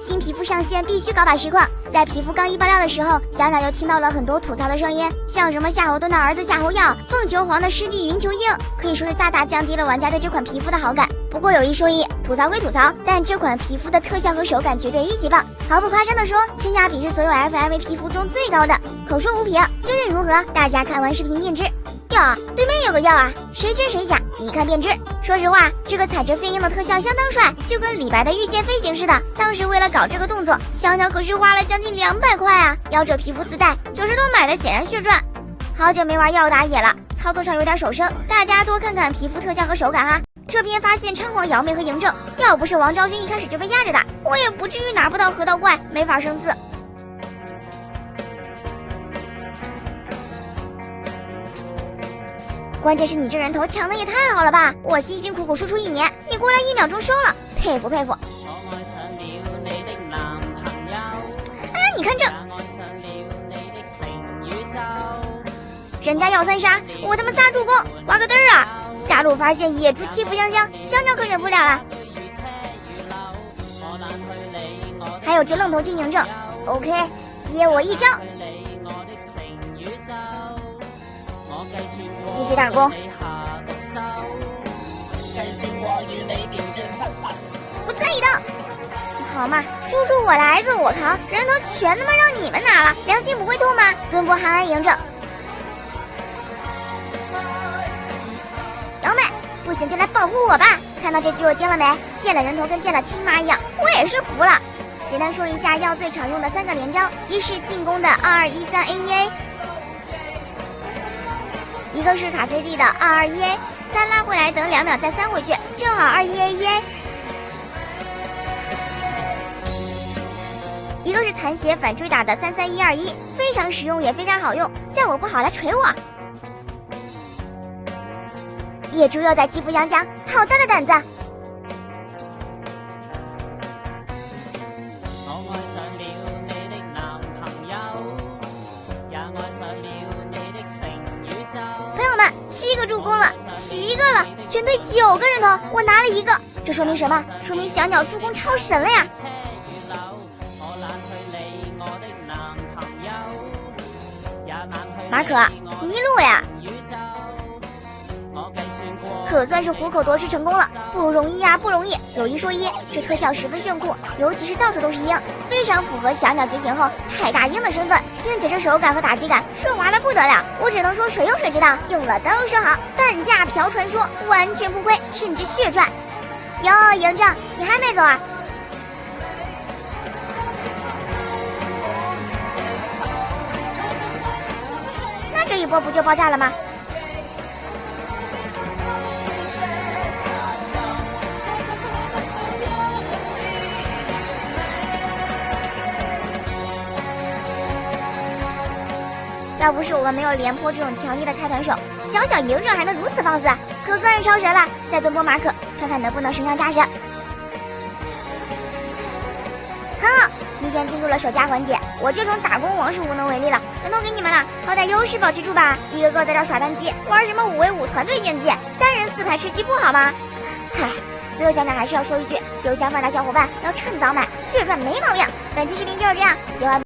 新皮肤上线必须搞把实况。在皮肤刚一爆料的时候，小鸟又听到了很多吐槽的声音，像什么夏侯惇的儿子夏侯耀、凤求凰的师弟云球英，可以说是大大降低了玩家对这款皮肤的好感。不过有一说一，吐槽归吐槽，但这款皮肤的特效和手感绝对一级棒。毫不夸张的说，性价比是所有 FMV 皮肤中最高的，口说无凭。究竟如何？大家看完视频便知。哟，对面有个药啊，谁真谁假，一看便知。说实话，这个踩着飞鹰的特效相当帅，就跟李白的御剑飞行似的。当时为了搞这个动作，小鸟可是花了将近200块啊！妖者皮肤自带，90多买的显然血赚。好久没玩药打野了，操作上有点手生，大家多看看皮肤特效和手感哈。这边发现猖狂瑶妹和嬴政，要不是王昭君一开始就被压着打，我也不至于拿不到河道怪，没法生刺。关键是你这人头抢的也太好了吧！我辛辛苦苦输出1年，你过来1秒钟收了，佩服佩服。哎，你看这，人家要3杀，我他妈3助攻，玩个嘚儿啊！下路发现野猪欺负香香，小鸟可忍不了了。还有这愣头青嬴政 ，OK， 接我一招。继续大攻，不在意的，好嘛，输出我来自我扛，人头全他妈让你们拿了，良心不会痛吗？蹲波韩安嬴政，瑶妹，不行就来保护我吧！看到这局我惊了没？见了人头跟见了亲妈一样，我也是服了。简单说一下药最常用的3个连招，一是进攻的2213A1A。一个是卡 CD 的221A， 3拉回来等2秒再3回去，正好21A1A。一个是残血反追打的33121，非常实用也非常好用，效果不好来锤我。野猪又在欺负香香，好大的胆子！朋友们，7个助攻了，7个了，全队9个人头，我拿了1个，这说明什么？说明小鸟助攻超神了呀！马可迷路呀，可算是虎口夺食成功了，不容易呀，不容易。有一说一，这特效十分炫酷，尤其是到处都是鹰，非常符合小鸟觉醒后踩大鹰的身份，并且这手感和打击感顺滑的不得了。我只能说水有水之道，用了都说好，半价嫖传说，完全不亏，甚至血赚。哟，嬴政，你还没走啊？那这一波不就爆炸了吗？要不是我们没有廉颇这种强力的开团手，小嬴政还能如此放肆，可算是超神了。再蹲波马可，看看能不能神上加神。很好，提前进入了首家环节，我这种打工王是无能为力了，人都给你们了，好歹优势保持住吧。一个个在这耍单机，玩什么5v5团队竞技，单人4排吃鸡不好吗？嗨，最后想想还是要说一句，有想法的小伙伴要趁早买，血赚没毛病。本期视频就是这样，喜欢